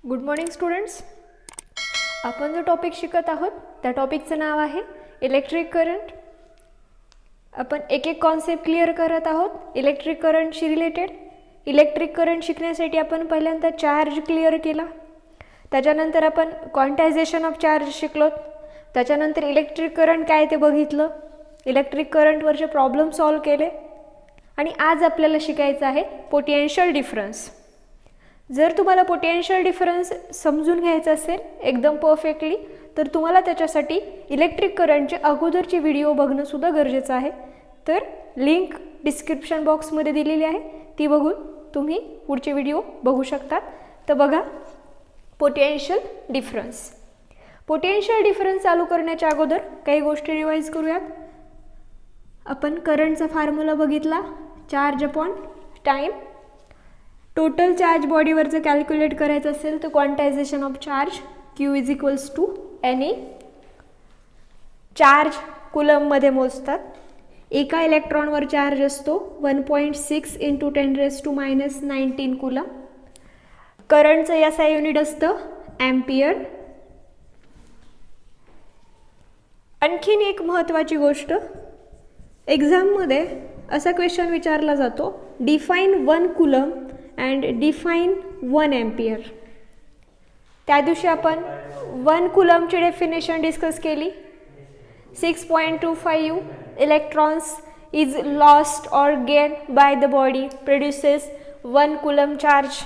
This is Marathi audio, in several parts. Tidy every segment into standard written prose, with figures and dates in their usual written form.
Good morning students. आपण जो टॉपिक शिकत आहोत त्या टॉपिकचं नाव आहे इलेक्ट्रिक करंट. आपण एक एक कॉन्सेप्ट क्लिअर करत आहोत इलेक्ट्रिक करंटशी रिलेटेड. इलेक्ट्रिक करंट शिकण्यासाठी आपण पहिल्यांदा चार्ज क्लिअर केला, त्याच्यानंतर आपण क्वांटायझेशन ऑफ चार्ज शिकलो, त्याच्यानंतर इलेक्ट्रिक करंट काय ते बघितलं, इलेक्ट्रिक करंटवरचे प्रॉब्लेम सॉल्व केले आणि आज आपल्याला शिकायचं आहे पोटेन्शियल डिफरन्स. जर तुम्हाला पोटेन्शियल डिफरन्स समजून घ्यायचं असेल एकदम परफेक्टली तर तुम्हाला त्याच्यासाठी इलेक्ट्रिक करंटचे अगोदरचे व्हिडिओ बघणं सुद्धा गरजेचं आहे. तर लिंक डिस्क्रिप्शन बॉक्समध्ये दिलेली आहे, ती बघून तुम्ही पुढचे व्हिडिओ बघू शकतात. तर बघा पोटेन्शियल डिफरन्स. पोटेन्शियल डिफरन्स चालू करण्याच्या अगोदर काही गोष्टी रिवाइज करूयात. आपण करंटचा फॉर्म्युला बघितला, charge upon time. Total charge बॉडीवरचं कॅल्क्युलेट करायचं असेल तर quantization of charge Q is equals to NE. Charge कुलममध्ये मोजतात. एका इलेक्ट्रॉनवर चार्ज असतो 1.6 इंटू 10⁻⁻19 कुलम. करंटचं SI युनिट असतं ॲम्पियर. आणखीन एक महत्त्वाची गोष्ट, एक्झाममध्ये असा क्वेश्चन विचारला जातो, define 1 coulomb and define 1 ampere. त्या दिवशी आपण 1 कुलमची डेफिनेशन डिस्कस केली. 6.25 electrons is lost or gain by the body produces 1 coulomb charge.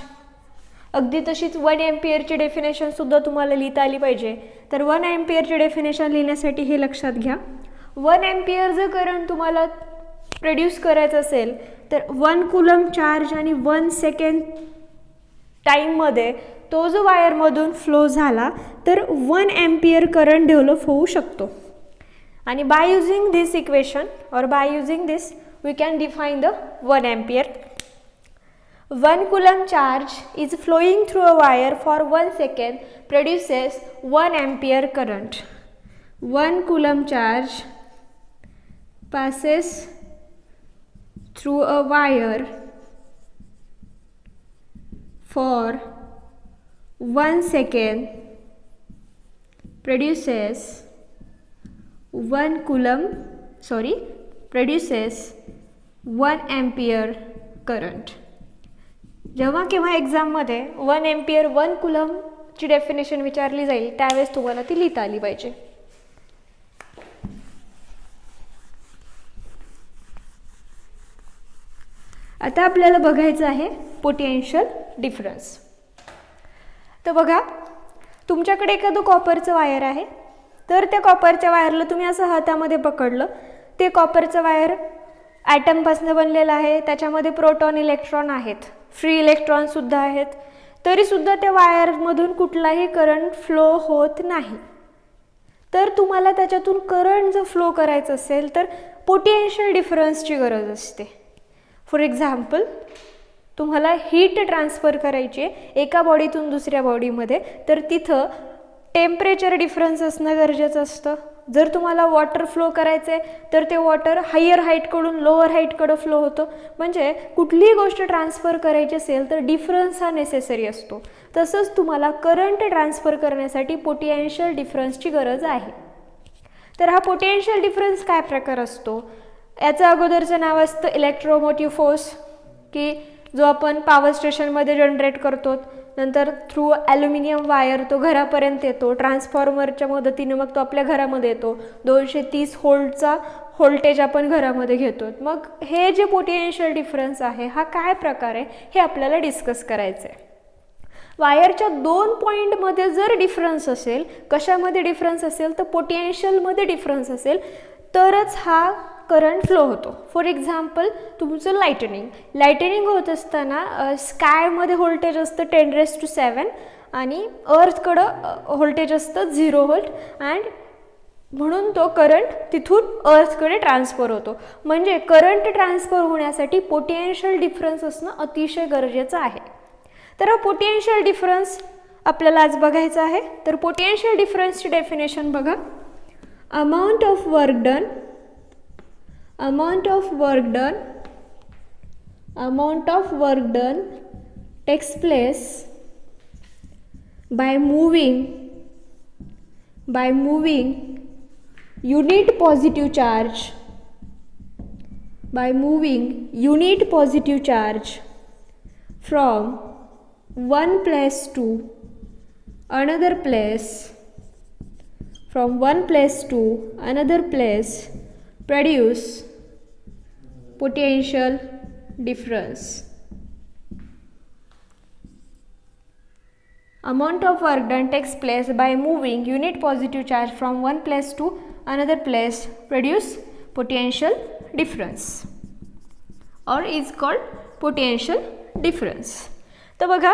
अगदी तशीच 1 एम्पियरची डेफिनेशनसुद्धा तुम्हाला लिहिता आली पाहिजे. तर 1 एम्पियरची डेफिनेशन लिहिण्यासाठी हे लक्षात घ्या, 1 एम्पियर जर करंट तुम्हाला प्रोड्यूस करायचं असेल तर 1 कुलम चार्ज आणि 1 सेकंड टाईममध्ये तो जो वायरमधून फ्लो झाला तर 1 एम्पियर करंट डेव्हलप होऊ शकतो. आणि बाय युजिंग दिस इक्वेशन और by using this we can define the 1 ampere. 1 coulomb charge is flowing through a wire for 1 second produces 1 ampere current. 1 coulomb charge passes through a wire for 1 second produces 1 ampere current. जेव्हा केव्हा एक्झाममध्ये 1 एम्पियर 1 कुलमची डेफिनेशन विचारली जाईल त्यावेळेस तुम्हाला ती लिहिता आली पाहिजे. आता आपल्याला बघायचं आहे पोटेन्शियल डिफरन्स. तर बघा, तुमच्याकडे एखादं कॉपरचं वायर आहे, तर त्या कॉपरच्या वायरला तुम्ही असं हातामध्ये पकडलं, ते कॉपरचं वायर ॲटमपासून बनलेलं आहे, त्याच्यामध्ये प्रोटॉन इलेक्ट्रॉन आहेत, फ्री इलेक्ट्रॉनसुद्धा आहेत, तरीसुद्धा त्या वायरमधून कुठलाही करंट फ्लो होत नाही. तर तुम्हाला त्याच्यातून करंट जर फ्लो करायचं असेल तर पोटेन्शियल डिफरन्सची गरज असते. फॉर एक्झाम्पल, तुम्हाला हीट ट्रान्सफर करायची आहे एका बॉडीतून दुसऱ्या बॉडीमध्ये, तर तिथं टेम्परेचर डिफरन्स असणं गरजेचं असतं. जर तुम्हाला वॉटर फ्लो करायचं आहे तर ते वॉटर हायर हाईटकडून लोअर हाईटकडं फ्लो होतं. म्हणजे कुठलीही गोष्ट ट्रान्सफर करायची असेल तर डिफरन्स हा नेसेसरी असतो. तसंच तुम्हाला करंट ट्रान्सफर करण्यासाठी पोटेन्शियल डिफरन्सची गरज आहे. तर हा पोटेन्शियल डिफरन्स काय प्रकार असतो, याचं अगोदरचं नाव असतं इलेक्ट्रोमोटिव्ह फोर्स, की जो आपण पॉवर स्टेशनमध्ये जनरेट करतो. नंतर थ्रू ॲल्युमिनियम वायर तो घरापर्यंत येतो, ट्रान्सफॉर्मरच्या मदतीने मग तो आपल्या घरामध्ये येतो. 230 व्होल्टचा व्होल्टेज आपण घरामध्ये घेतो. मग हे जे पोटेन्शियल डिफरन्स आहे हा काय प्रकार आहे हे आपल्याला डिस्कस करायचं आहे. वायरच्या 2 पॉईंटमध्ये जर डिफरन्स असेल, कशामध्ये डिफरन्स असेल तर पोटेन्शियलमध्ये डिफरन्स असेल तरच हा करंट फ्लो होतो. फॉर एक्झाम्पल, तुमचं लायटनिंग होत असताना स्कायमध्ये व्होल्टेज असतं 10⁻⁷ आणि अर्थकडं व्होल्टेज असतं 0 व्होल्ट, अँड म्हणून तो करंट तिथून अर्थकडे ट्रान्सफर होतो. म्हणजे करंट ट्रान्सफर होण्यासाठी पोटेन्शियल डिफरन्स असणं अतिशय गरजेचं आहे. तर हा पोटेन्शियल डिफरन्स आपल्याला आज बघायचा आहे. तर पोटेन्शियल डिफरन्सची डेफिनेशन बघा, amount of work done takes place by moving unit positive charge, by moving unit positive charge from one place to another place, from one place to another place, produce potential difference. Amount of work done takes place by moving unit positive charge from one place to another place, produce potential difference or is called potential difference. तर बघा,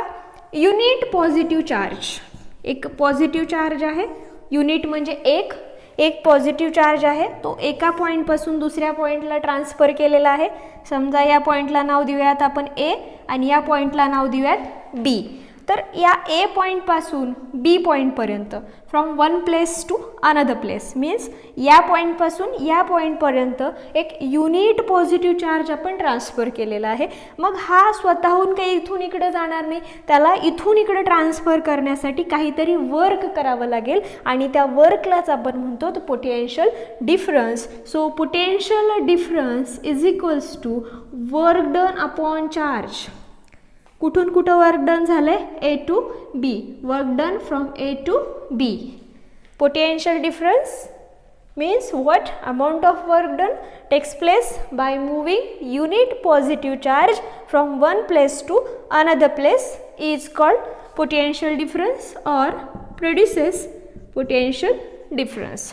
युनिट पॉझिटिव्ह चार्ज, एक पॉझिटिव्ह चार्ज आहे, युनिट म्हणजे एक पॉझिटिव्ह चार्ज आहे, तो एका पॉईंटपासून दुसऱ्या पॉईंटला ट्रान्सफर केलेला आहे. समजा या पॉईंटला नाव देऊयात आपण ए आणि या पॉईंटला नाव देऊयात बी. तर या ए पॉईंटपासून बी पॉईंटपर्यंत from one place to another place means या पॉईंटपासून या पॉईंटपर्यंत एक युनिट पॉझिटिव्ह चार्ज आपण ट्रान्सफर केलेला आहे. मग हा स्वतःहून काही इथून इकडे जाणार नाही, त्याला इथून इकडे ट्रान्सफर करण्यासाठी काहीतरी वर्क करावं लागेल आणि त्या वर्कलाच आपण म्हणतो तो potential difference. So potential difference is equals to work done upon charge. कुठून कुठं वर्क डन झालंय? A to B. Work done from A to B. Potential difference means what? Amount of work done takes place by moving unit positive charge from one place to another place is called potential difference or produces potential difference.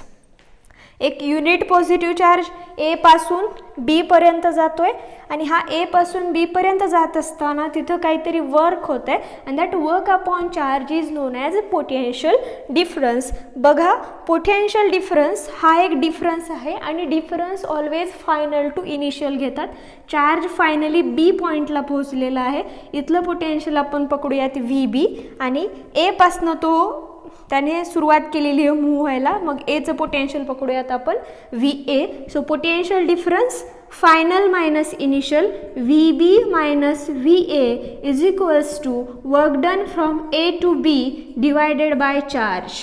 एक युनिट पॉझिटिव्ह चार्ज ए पासून बी पर्यंत जातोय आणि हा ए पासून बी पर्यंत जात असताना तिथं काहीतरी वर्क होत आहे and that work upon charge is known as potential difference. बघा, पोटेन्शियल डिफरन्स हा एक डिफरन्स आहे आणि difference always final to initial घेतात. चार्ज फायनली बी पॉईंटला पोहोचलेला आहे, इथलं पोटेन्शियल आपण पकडूयात व्ही बी आणि ए पासनं तो त्याने सुरुवात केलेली आहे मूव्ह व्हायला, मग एचं पोटेन्शियल पकडूयात आपण V A. So potential difference final minus initial V B minus V A is equals to work done from A to B divided by charge.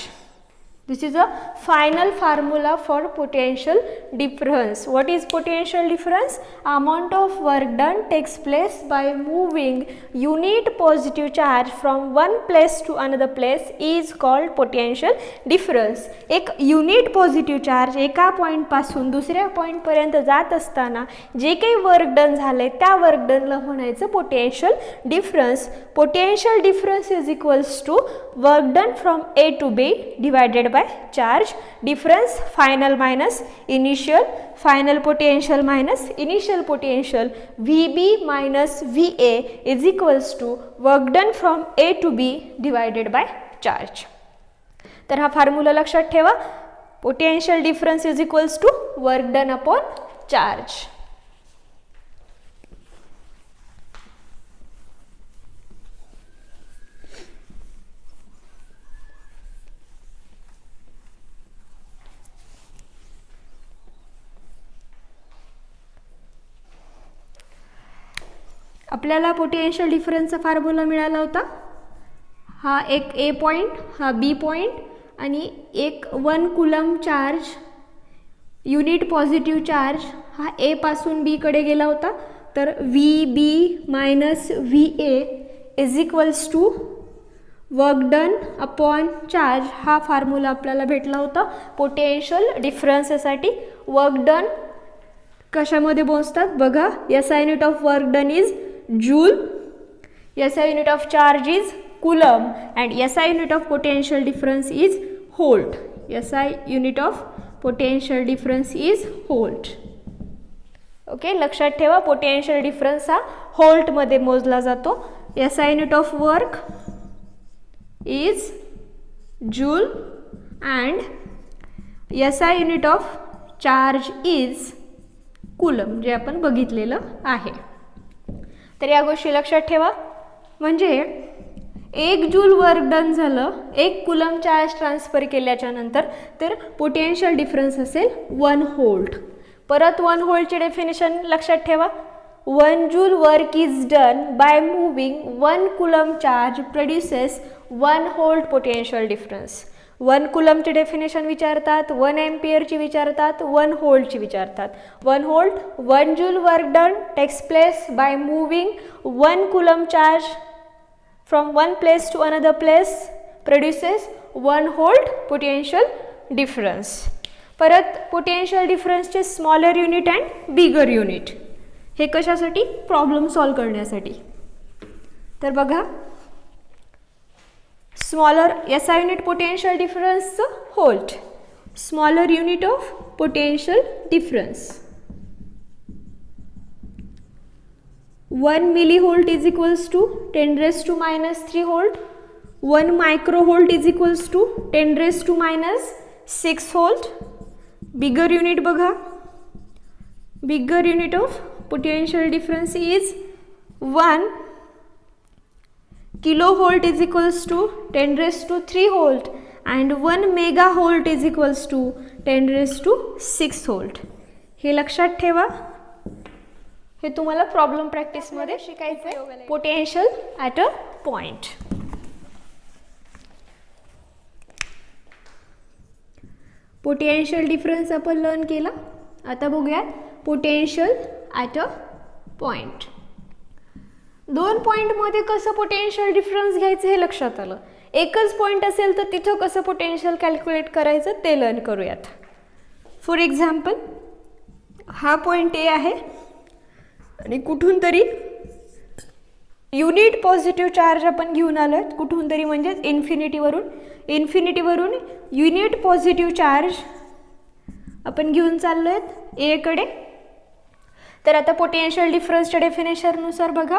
This is a final formula for potential difference. What is potential difference? Amount of work done takes place by moving unit positive charge from one place to another place is called potential difference. एक युनिट पॉझिटिव्ह चार्ज एका पॉईंटपासून दुसऱ्या पॉईंटपर्यंत जात असताना जे काही वर्क डन झाले त्या वर्क डनला म्हणायचं potential difference. Potential difference is equals to work done from A to B divided by charge. Difference final minus initial, final potential minus initial potential, VB minus VA is equals to work done from A to B divided by charge. तर हा फॉर्म्युला लक्षात ठेवा. Potential difference is equals to work done upon charge. आपल्याला पोटेन्शियल डिफरन्सचा फॉर्म्युला मिळाला होता. हा एक ए पॉईंट, हा बी पॉईंट आणि एक 1 coulomb charge unit positive charge हा ए पासून बी कडे गेला होता. तर V B minus V A is equals to work done upon charge. हा फॉर्म्युला आपल्याला भेटला होता पोटेन्शियल डिफरन्ससाठी. वर्क डन कशामध्ये मोजतात बघा, SI unit of work done is joule, SI unit of charge is coulomb and SI unit of potential difference is volt. SI unit of potential difference is volt. Okay, लक्षात ठेवा पोटेन्शियल डिफरन्स हा होल्ट मध्ये मोजला जातो. SI unit of work is joule and SI unit of charge is coulomb, जे आपण बघितलेलं आहे. तर या गोष्टी लक्षात ठेवा. म्हणजे 1 जूल वर्क डन झालं 1 कुलम चार्ज ट्रान्सफर केल्याच्या नंतर, तर पोटेन्शियल डिफरन्स असेल 1 व्होल्ट. परत 1 व्होल्टचे डेफिनेशन लक्षात ठेवा. 1 joule work is done by moving 1 coulomb charge produces 1 volt potential difference. 1 coulomb ची डेफिनेशन विचारतात, 1 एम्पियर ची विचारतात, 1 व्होल्ट ची विचारतात. 1 volt, 1 joule work done takes place by moving 1 coulomb charge from one place to another place produces 1 volt potential difference. परत पोटेन्शियल डिफरन्सचे smaller unit and bigger unit, हे कशासाठी? प्रॉब्लेम सॉल्व करण्यासाठी. तर बघा, स्मॉलर SI युनिट पोटेन्शियल डिफरन्सचं volt, smaller unit of potential difference 1 millivolt is equals to 10 raised to minus 3 volt. 1 microvolt is equals to 10 raised to minus 6 volt. Bigger unit बघा, bigger unit of potential difference is 1 kilovolt is equals to 10 raised to 3 volt and 1 megavolt is equals to 10 raised to 6 volt. हे लक्षात ठेवा, हे तुम्हाला प्रॉब्लेम प्रॅक्टिसमध्ये शिकायचं आहे. Potential at a point. Potential difference आपण लर्न केला. आता बघूया पोटेन्शियल ॲट अ पॉइंट. 2 पॉईंटमध्ये कसं पोटेन्शियल डिफरन्स घ्यायचं हे लक्षात आलं. एकच पॉईंट असेल तर तिथं कसं पोटेन्शियल कॅल्क्युलेट करायचं ते लर्न करूयात. फॉर एक्झाम्पल, हा पॉईंट ए आहे आणि कुठून तरी युनिट पॉझिटिव्ह चार्ज आपण घेऊन आलो आहेत, कुठून तरी म्हणजे इन्फिनिटीवरून युनिट पॉझिटिव्ह चार्ज आपण घेऊन चाललो आहेत एकडे. तर आता पोटेन्शियल डिफरन्सच्या डेफिनेशननुसार बघा,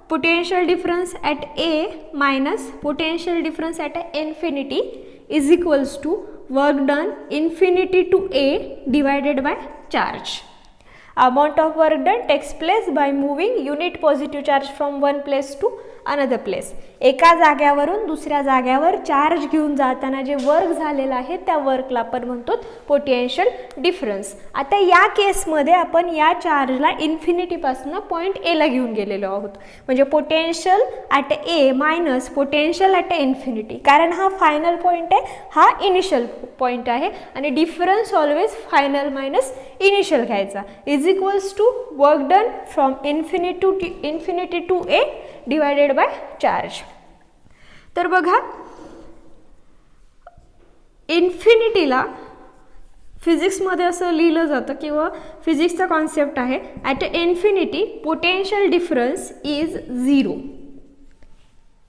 potential difference at A minus potential difference at infinity is equals to work done infinity to A divided by charge. Amount of work done takes place by moving unit positive charge from one place to another place. एका जाग्यावरून दुसऱ्या जाग्यावर चार्ज घेऊन जाताना जे वर्क झालेलं आहे त्या वर्कला आपण म्हणतो पोटेन्शियल डिफरन्स. आता या केसमध्ये आपण या चार्जला इन्फिनिटीपासून पॉईंट एला घेऊन गेलेलो आहोत, म्हणजे potential at A minus potential at infinity. कारण हा फायनल पॉईंट आहे, हा इनिशियल पॉईंट आहे आणि difference always final minus initial घ्यायचा. Is equals to work done from infinity to A divided by charge. तर बघा, इन्फिनिटीला फिजिक्समध्ये असं लिहिलं जातं किंवा फिजिक्सचा कॉन्सेप्ट आहे, at infinity potential difference is 0.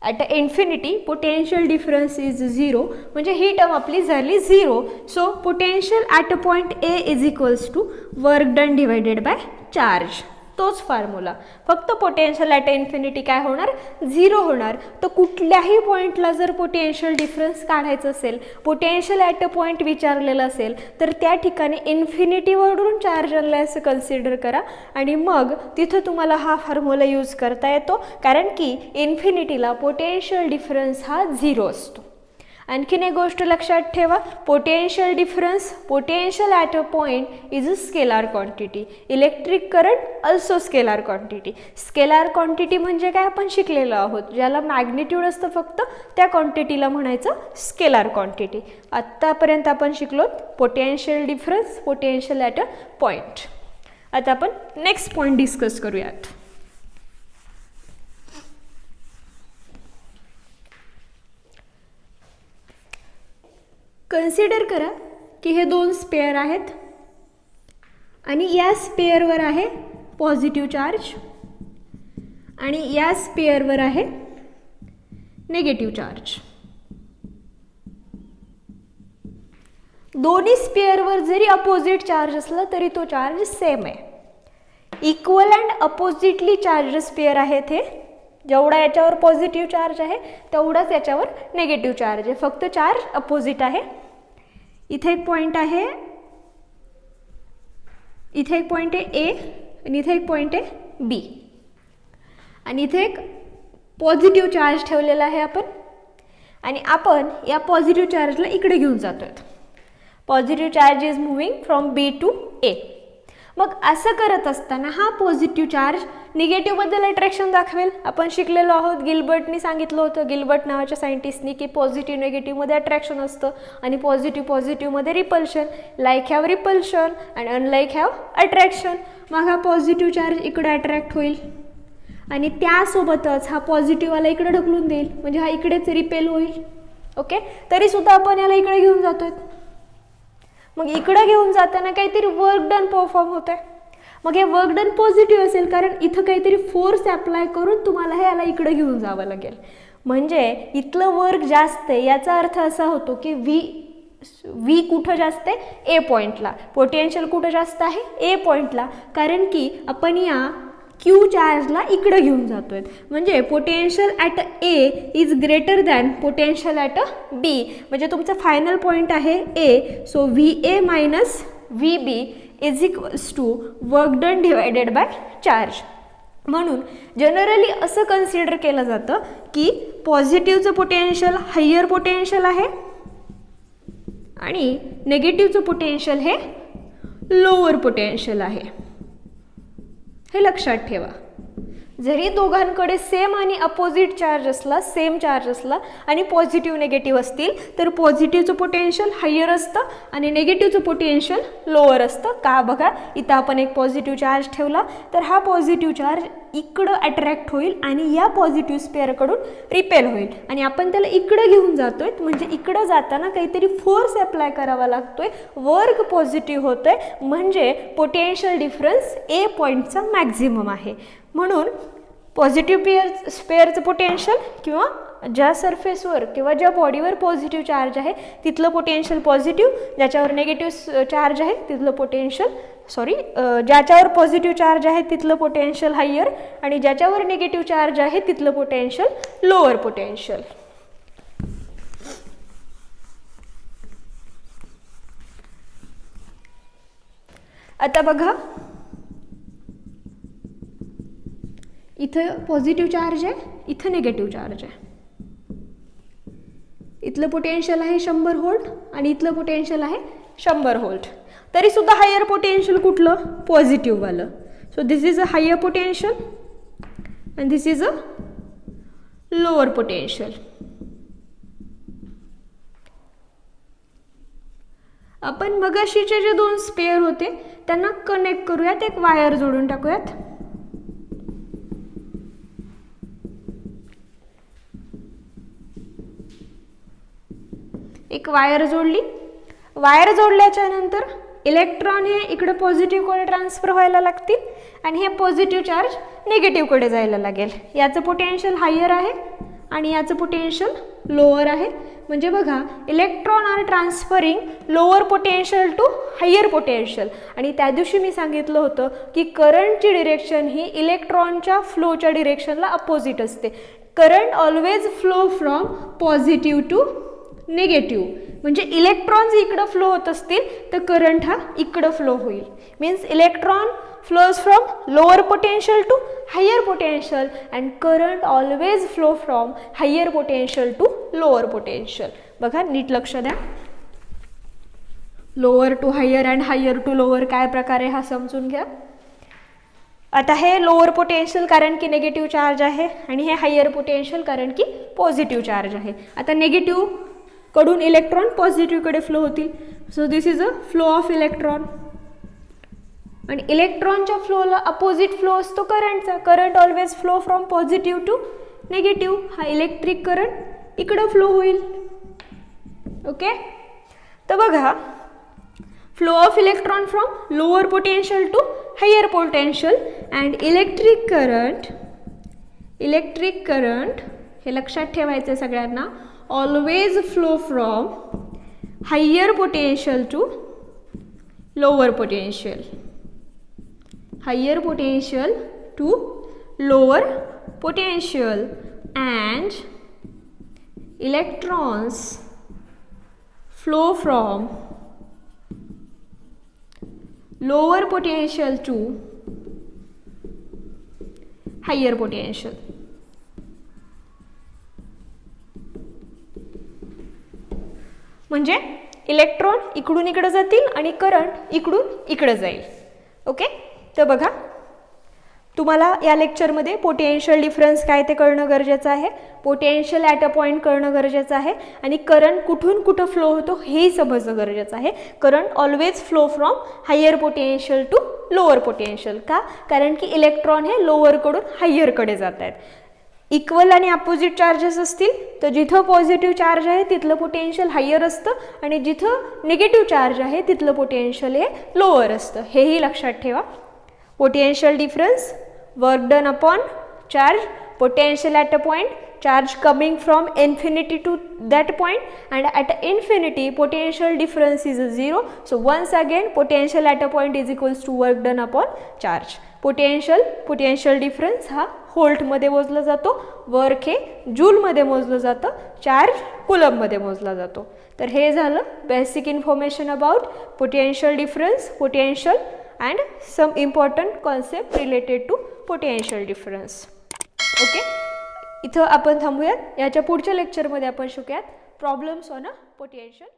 At infinity potential difference is 0, म्हणजे ही टर्म आपली झाली 0. So potential at a point A is equals to work done divided by charge. तोच फॉर्म्युला, फक्त पोटेन्शियल ॲट इन्फिनिटी काय होणार? 0 होणार. तर कुठल्याही पॉईंटला जर पोटेन्शियल डिफरन्स काढायचं असेल, पोटेन्शियल ॲट अ पॉईंट विचारलेलं असेल, तर त्या ठिकाणी इन्फिनिटीवरून चार्ज आणला असं कन्सिडर करा आणि मग तिथं तुम्हाला हा फॉर्म्युला यूज करता येतो, कारण की इन्फिनिटीला पोटेन्शियल डिफरन्स हा 0 असतो. आणखीन एक गोष्ट लक्षात ठेवा, potential difference potential at a point is a scalar quantity. Electric current also scalar quantity. Scalar quantity म्हणजे काय आपण शिकलेलो आहोत, ज्याला मॅग्निट्यूड असतं फक्त त्या क्वांटिटीला म्हणायचं स्केलार क्वांटिटी. आत्तापर्यंत आपण शिकलो potential difference potential at a point. आता आपण नेक्स्ट पॉईंट डिस्कस करूयात. कन्सिडर करा की हे 2 स्पेअर आहेत आणि या स्पेअरवर आहे पॉझिटिव्ह चार्ज आणि या स्पेअरवर आहे नेगेटिव्ह चार्ज. दोन्ही स्पेअरवर जरी अपोजिट चार्ज असला तरी तो चार्ज सेम आहे. Equal and oppositely charge spare आहेत हे. जेवढा याच्यावर पॉझिटिव्ह चार्ज आहे तेवढाच याच्यावर नेगेटिव्ह चार्ज आहे, फक्त चार्ज अपोजिट आहे. इथे एक पॉईंट आहे, इथे एक पॉईंट आहे ए आणि इथे एक पॉईंट आहे बी आणि इथे एक पॉझिटिव्ह चार्ज ठेवलेला आहे आपण आणि आपण या पॉझिटिव्ह चार्जला इकडे घेऊन जातोय. Positive charge is moving from B to A. मग असं करत असताना हा पॉझिटिव्ह चार्ज निगेटिव्हबद्दल अट्रॅक्शन दाखवेल. आपण शिकलेलो आहोत, गिल्बर्टनी सांगितलं होतं, गिल्बर्ट नावाच्या सायंटिस्टनी, की पॉझिटिव्ह निगेटिव्हमध्ये अट्रॅक्शन असतं आणि पॉझिटिव्हमध्ये repulsion. Like have repulsion and unlike have attraction. मग हा पॉझिटिव्ह चार्ज इकडे अट्रॅक्ट होईल आणि त्यासोबतच हा पॉझिटिव्हवाला इकडे ढकलून देईल, म्हणजे हा इकडेच रिपेल होईल. ओके, तरीसुद्धा आपण याला इकडे घेऊन जातोय. मग इकडे घेऊन जाताना काहीतरी वर्क डन परफॉर्म होत आहे. मग हे वर्क डन पॉझिटिव्ह असेल, कारण इथं काहीतरी फोर्स अप्लाय करून तुम्हाला हे याला इकडे घेऊन जावं लागेल. म्हणजे इथलं वर्क जास्त आहे, याचा अर्थ असा होतो की व्ही कुठं जास्त आहे? ए पॉईंटला. पोटेन्शियल कुठं जास्त आहे? ए पॉईंटला. कारण की आपण या क्यू चार्जला इकडे घेऊन जातोय. म्हणजे potential at A is greater than potential at B. म्हणजे तुमचा फायनल पॉईंट आहे A. So V A minus V B is equals to work done divided by charge. म्हणून जनरली असं कन्सिडर केलं जातं की पॉझिटिव्हचं पोटेन्शियल हायर पोटेन्शियल आहे आणि नेगेटिव्हचं पोटेन्शियल हे लोअर पोटेन्शियल आहे. हे लक्षात ठेवा. जरी दोघांकडे सेम आणि अपोजिट चार्ज असला, सेम चार्ज असला आणि पॉझिटिव्ह निगेटिव्ह असतील, तर पॉझिटिव्हचं पोटेन्शियल हायर असतं आणि निगेटिव्हचं पोटेन्शियल लोअर असतं. का? बघा, इथं आपण एक पॉझिटिव्ह चार्ज ठेवला तर हा पॉझिटिव्ह चार्ज इकडं अट्रॅक्ट होईल आणि या पॉझिटिव्ह स्पेअरकडून रिपेल होईल आणि आपण त्याला इकडं घेऊन जातोय. म्हणजे इकडं जाताना काहीतरी फोर्स अप्लाय करावा लागतोय, वर्क पॉझिटिव्ह होतोय, म्हणजे पोटेन्शियल डिफरन्स ए पॉईंटचा मॅक्झिमम आहे. म्हणून पॉझिटिव्ह स्पेअरचं पोटेन्शियल किंवा ज्या सरफेसवर किंवा ज्या बॉडीवर पॉझिटिव्ह चार्ज आहे तिथलं पोटेन्शियल पॉझिटिव्ह, ज्याच्यावर निगेटिव्ह चार्ज आहे तिथलं ज्याच्यावर पॉझिटिव्ह चार्ज आहे तिथलं पोटेन्शियल हायर आणि ज्याच्यावर निगेटिव्ह चार्ज आहे तिथलं पोटेन्शियल लोअर पोटेन्शियल. आता बघा, इथं पॉझिटिव्ह चार्ज आहे, इथं निगेटिव्ह चार्ज आहे. इथलं पोटेन्शियल आहे 100 व्होल्ट आणि इथलं पोटेन्शियल आहे 100 व्होल्ट. तरी सुद्धा हायर पोटेन्शियल कुठलं? पॉझिटिव्ह वालं. So this is a higher potential and this is a lower potential. आपण मगाशीचे जे 2 स्पेअर होते त्यांना कनेक्ट करूयात, एक वायर जोडून टाकूयात. एक वायर जोडली. वायर जोडल्याच्या नंतर इलेक्ट्रॉन हे इकडे पॉझिटिव्हकडे ट्रान्सफर व्हायला लागतील आणि हे पॉझिटिव्ह चार्ज निगेटिव्हकडे जायला लागेल. याचं पोटेन्शियल हायर आहे आणि याचं पोटेन्शियल लोअर आहे. म्हणजे बघा, electron are transferring lower potential to higher potential. आणि त्या दिवशी मी सांगितलं होतं की करंटची डिरेक्शन ही इलेक्ट्रॉनच्या फ्लोच्या डिरेक्शनला अपोजिट असते. Current always flow from positive to negative. म्हणजे इलेक्ट्रॉन्स इकडं फ्लो होत असतील तर करंट हा इकडं फ्लो होईल. Means electron flows from lower potential to higher potential and current always flow from higher potential to lower potential. बघा, नीट लक्ष द्या. Lower to higher and higher to lower काय प्रकारे हा समजून घ्या. आता हे लोअर पोटेन्शियल कारण की निगेटिव्ह चार्ज आहे आणि हे हायर पोटेन्शियल कारण की पॉझिटिव्ह चार्ज आहे. आता निगेटिव्ह कडून इलेक्ट्रॉन पॉझिटिव्हकडे फ्लो होतील. So this is a flow of electron. आणि इलेक्ट्रॉनच्या फ्लोला अपोजिट फ्लो असतो करंटचा. Current always flow from positive to negative. हा इलेक्ट्रिक करंट इकडं फ्लो होईल. ओके, तर बघा, flow of electron from lower potential to higher potential and electric current हे लक्षात ठेवायचं सगळ्यांना. Always flow from higher potential to lower potential. higher potential to lower potential and electrons flow from lower potential to higher potential. म्हणजे इलेक्ट्रॉन इकडून इकडे जातील आणि करंट इकडून इकडे जाईल. ओके, तर बघा तुम्हाला या लेक्चरमध्ये पोटेन्शियल डिफरन्स काय ते कळणं गरजेचं आहे, पोटेन्शियल ॲट अ पॉईंट कळणं गरजेचं आहे आणि करंट कुठून कुठं फ्लो होतो हेही समजणं गरजेचं आहे. Current always flow from higher potential to lower potential. का? कारण की इलेक्ट्रॉन हे लोअरकडून हायरकडे जात आहेत. इक्वल आणि अपोजिट चार्जेस असतील तर जिथं पॉझिटिव्ह चार्ज आहे तिथलं पोटेन्शियल हायर असतं आणि जिथं निगेटिव्ह चार्ज आहे तिथलं पोटेन्शियल हे लोअर असतं. हेही लक्षात ठेवा. Potential difference, work done upon charge, potential at a point, charge coming from infinity to that point, and at infinity potential difference is 0. So once again potential at a point is equals to work done upon charge. potential difference हा व्होल्ट मध्ये मोजला जातो, वर्क हे जूल मध्ये मोजलं जातं, चार्ज कुलम मध्ये मोजला जातो. तर हे झालं basic information about potential difference, potential and some important concept related to potential difference. Okay, इथं आपण थांबूयात. याच्या पुढच्या लेक्चरमध्ये आपण शिकूयात प्रॉब्लेम्स ऑन अ पोटेन्शियल